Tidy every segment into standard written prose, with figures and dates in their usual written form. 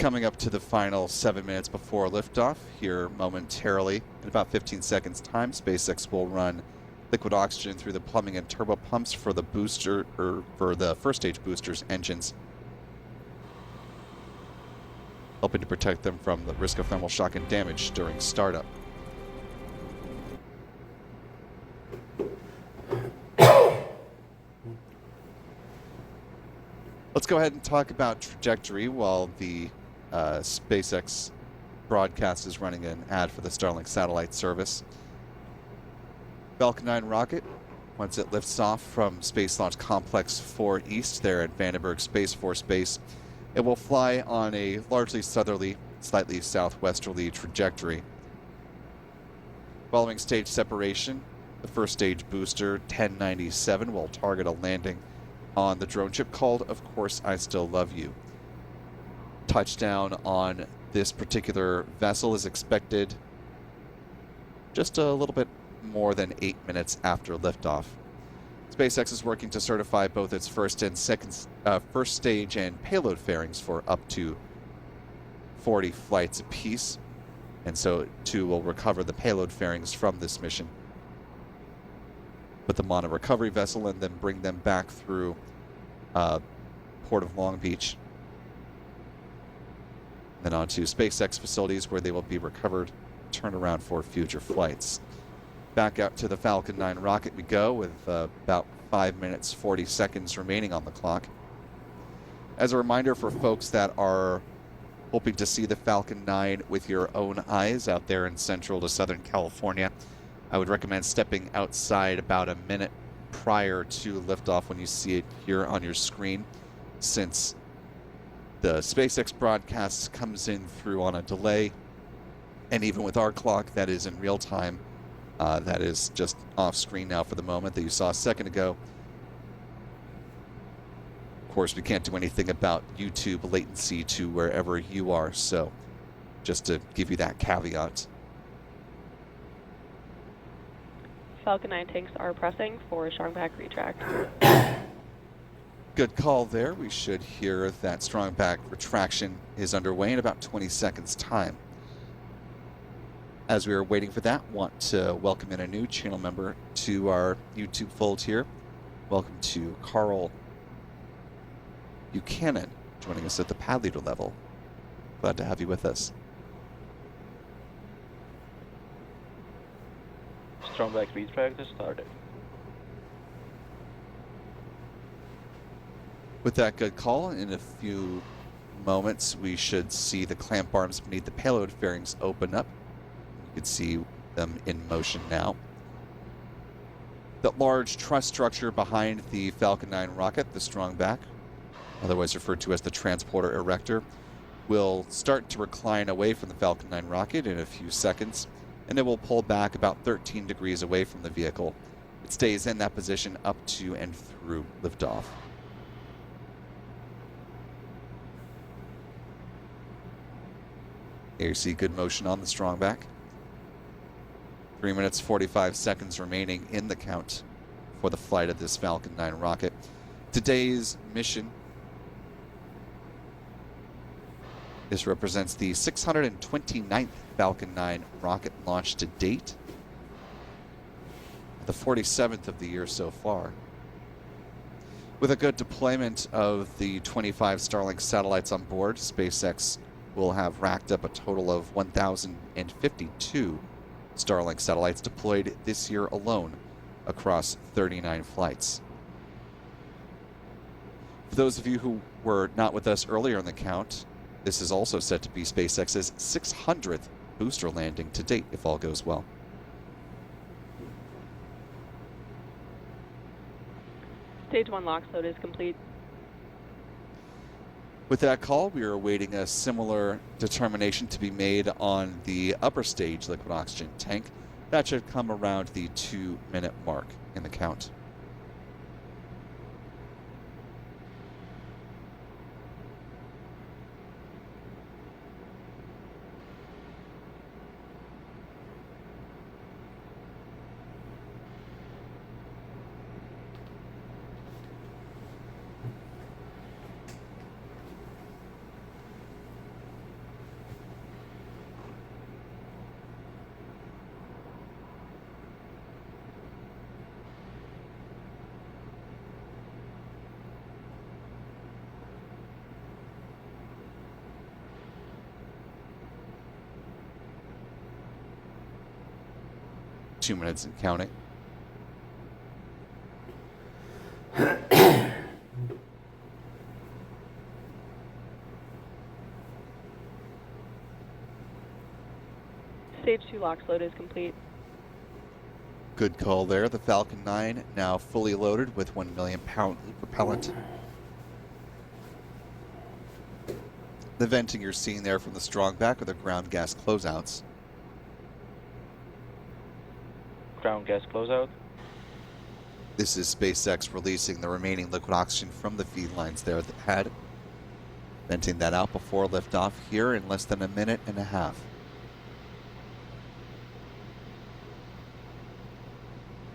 Coming up to the final 7 minutes before liftoff here momentarily. In about 15 seconds time, SpaceX will run liquid oxygen through the plumbing and turbo pumps for the booster, or for the first stage boosters engines, helping to protect them from the risk of thermal shock and damage during startup. Let's go ahead and talk about trajectory while the SpaceX broadcast is running an ad for the Starlink satellite service. Falcon 9 rocket, once it lifts off from Space Launch Complex 4 East there at Vandenberg Space Force Base, it will fly on a largely southerly, slightly southwesterly trajectory. Following stage separation, the first stage booster 1097 will target a landing on the drone ship called, of course, I Still Love You. Touchdown on this particular vessel is expected just a little bit more than 8 minutes after liftoff. SpaceX is working to certify both its first stage and payload fairings for up to 40 flights apiece, and so too will recover the payload fairings from this mission, put them on a recovery vessel, and then bring them back through Port of Long Beach, then onto SpaceX facilities where they will be recovered, turned around for future flights. Back out to the Falcon 9 rocket we go with about 5 minutes 40 seconds remaining on the clock. As a reminder for folks that are hoping to see the Falcon 9 with your own eyes out there in Central to Southern California, I would recommend stepping outside about a minute prior to liftoff when you see it here on your screen, since the SpaceX broadcast comes in through on a delay, and even with our clock that is in real time, that is just off screen now for the moment that you saw a second ago. Of course, we can't do anything about YouTube latency to wherever you are, so just to give you that caveat. Falcon 9 tanks are pressing for strong back retract. Good call there. We should hear that strong back retraction is underway in about 20 seconds time. As we are waiting for that, want to welcome in a new channel member to our YouTube fold here. Welcome to Carl Buchanan, joining us at the pad leader level. Glad to have you with us. Strong back retract has started. With that good call, in a few moments we should see the clamp arms beneath the payload fairings open up. You can see them in motion now. The large truss structure behind the Falcon 9 rocket, the strong back, otherwise referred to as the transporter erector, will start to recline away from the Falcon 9 rocket in a few seconds, and it will pull back about 13 degrees away from the vehicle. It stays in that position up to and through liftoff. Here you see good motion on the strong back. 3 minutes 45 seconds remaining in the count for the flight of this Falcon 9 rocket. Today's mission, this represents the 629th Falcon 9 rocket launch to date, the 47th of the year so far. With a good deployment of the 25 Starlink satellites on board, SpaceX will have racked up a total of 1,052 Starlink satellites deployed this year alone across 39 flights. For those of you who were not with us earlier in the count, this is also set to be SpaceX's 600th booster landing to date, if all goes well. Stage 1 LOX load is complete. With that call, we are awaiting a similar determination to be made on the upper stage liquid oxygen tank. That should come around the 2-minute mark in the count. 2 minutes and counting. Stage 2 LOX load is complete. Good call there. The Falcon 9 now fully loaded with 1 million pound propellant. The venting you're seeing there from the strong back are the ground gas closeouts. Ground gas closeout. This is SpaceX releasing the remaining liquid oxygen from the feed lines there at the pad. Venting that out before liftoff here in less than a minute and a half.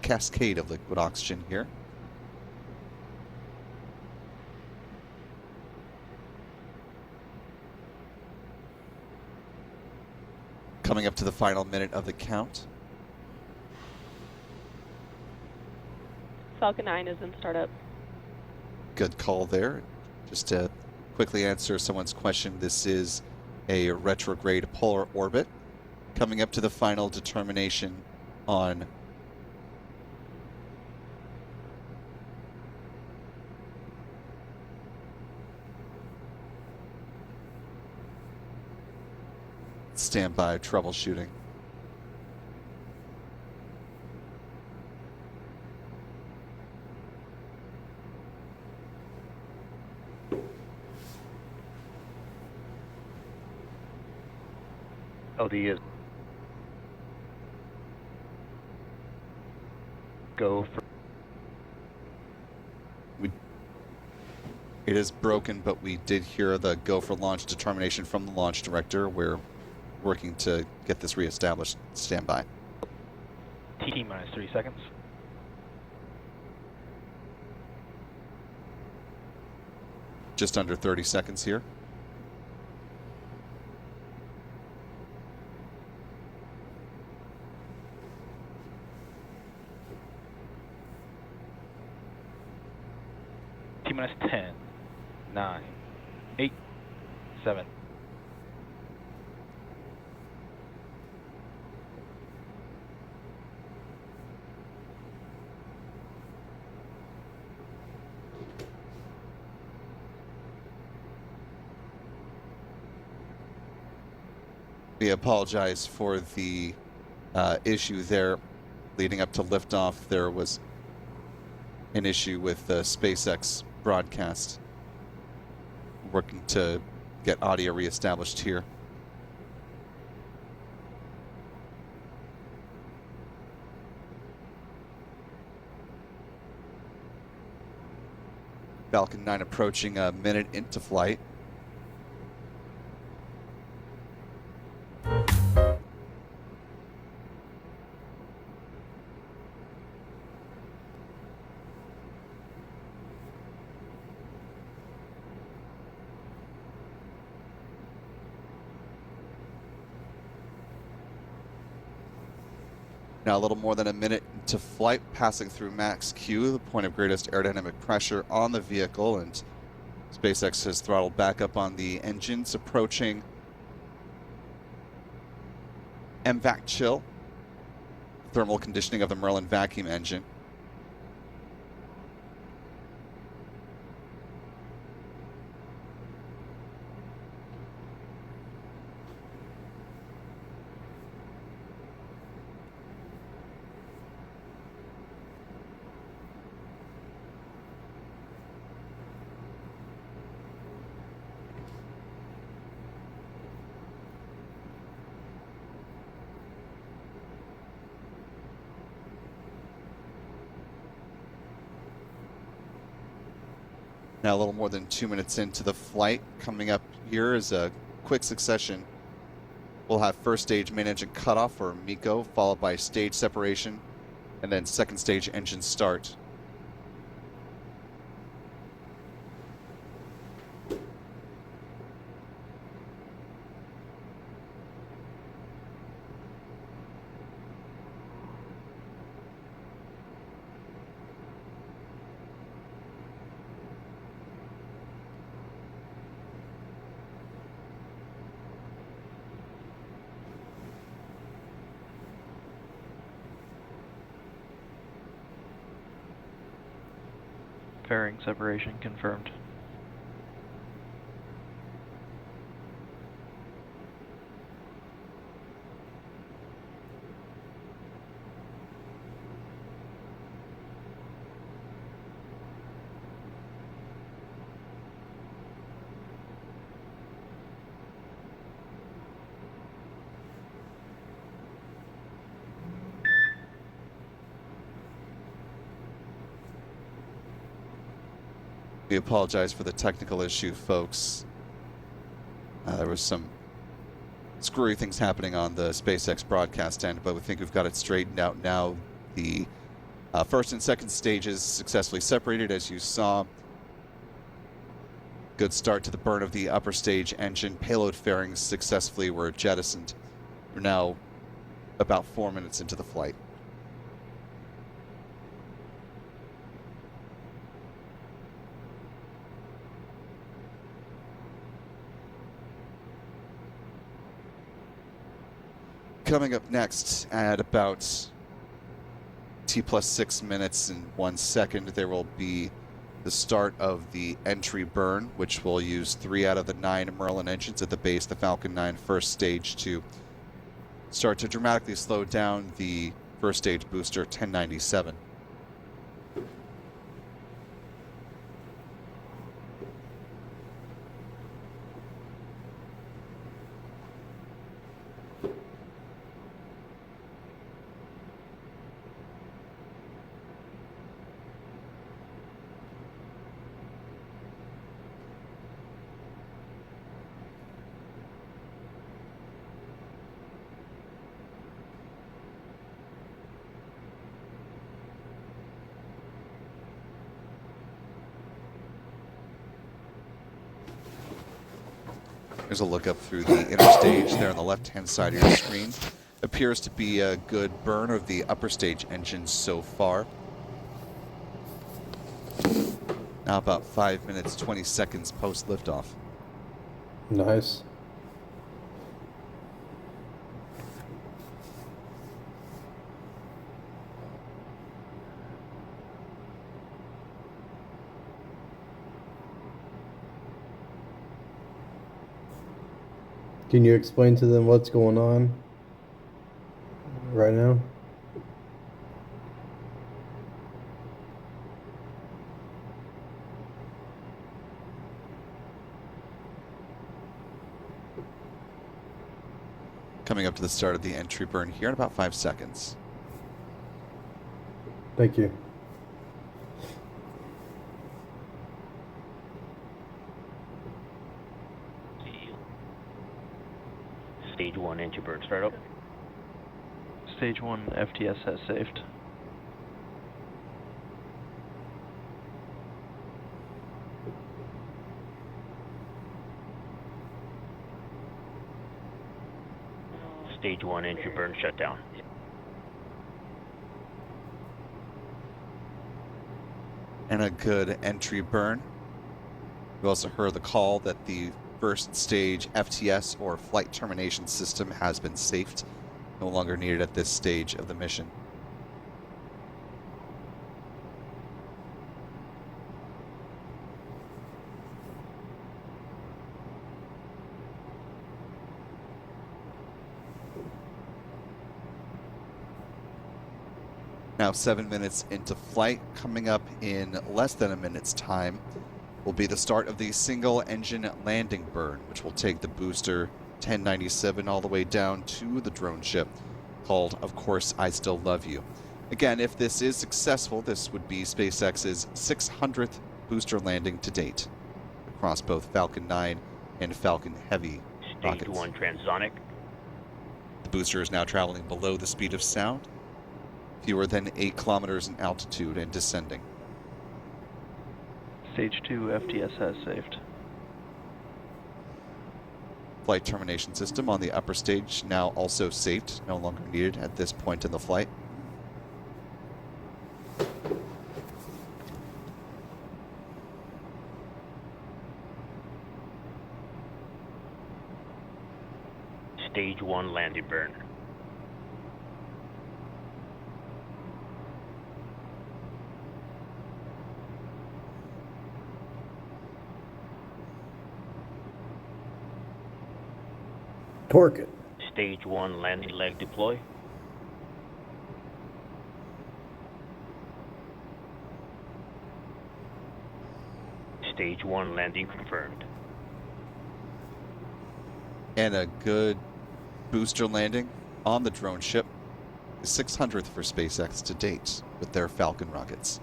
Cascade of liquid oxygen here. Coming up to the final minute of the count. Falcon 9 is in startup. Good call there. Just to quickly answer someone's question, this is a retrograde polar orbit. Coming up to the final determination on standby troubleshooting. LD is go for. It is broken, but we did hear the go for launch determination from the launch director. We're working to get this reestablished. Standby. TT minus 3 seconds. Just under 30 seconds here. T minus 10, 9, 8, 7. We apologize for the issue there leading up to liftoff. There was an issue with the SpaceX broadcast. Working to get audio reestablished here. Falcon 9 approaching a minute into flight. Now a little more than a minute into flight, passing through max Q, the point of greatest aerodynamic pressure on the vehicle, and SpaceX has throttled back up on the engines, approaching MVAC chill, thermal conditioning of the Merlin vacuum engine. Now a little more than 2 minutes into the flight. Coming up here is a quick succession. We'll have first stage main engine cutoff or MECO, followed by stage separation, and then second stage engine start. Fairing separation confirmed. We apologize for the technical issue, folks. There was some screwy things happening on the SpaceX broadcast end, but we think we've got it straightened out now. The first and second stages successfully separated, as you saw. Good start to the burn of the upper stage engine. Payload fairings successfully were jettisoned. We're now about 4 minutes into the flight. Coming up next at about T plus 6 minutes and 1 second, there will be the start of the entry burn, which will use 3 out of the 9 Merlin engines at the base of the Falcon 9 first stage to start to dramatically slow down the first stage booster 1097. There's a look up through the inner stage there on the left-hand side of your screen. Appears to be a good burn of the upper stage engines so far. Now about 5 minutes, 20 seconds post liftoff. Nice. Can you explain to them what's going on right now? Coming up to the start of the entry burn here in about 5 seconds. Thank you. Stage 1 entry burn startup. Stage 1 FTS has saved. Stage 1 entry burn shutdown. And a good entry burn. We also heard the call that the first stage FTS or flight termination system has been safed. No longer needed at this stage of the mission. Now 7 minutes into flight, coming up in less than a minute's time, will be the start of the single engine landing burn, which will take the booster 1097 all the way down to the drone ship called, of course, I Still Love You. Again, if this is successful, this would be SpaceX's 600th booster landing to date across both Falcon 9 and Falcon Heavy Stage rockets. 1 transonic. The booster is now traveling below the speed of sound, fewer than 8 kilometers in altitude and descending. Stage 2 FTS has saved. Flight termination system on the upper stage now also saved, no longer needed at this point in the flight. Stage 1 landing burn. Torque it. Stage 1 landing leg deploy. Stage 1 landing confirmed. And a good booster landing on the drone ship. The 600th for SpaceX to date with their Falcon rockets.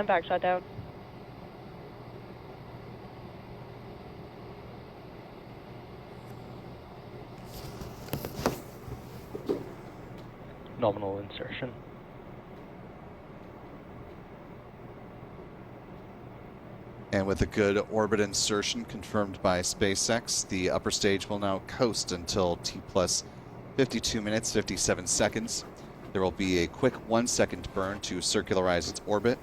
I'm back shut down. Nominal insertion. And with a good orbit insertion confirmed by SpaceX, the upper stage will now coast until T plus 52 minutes, 57 seconds. There will be a quick 1 second burn to circularize its orbit,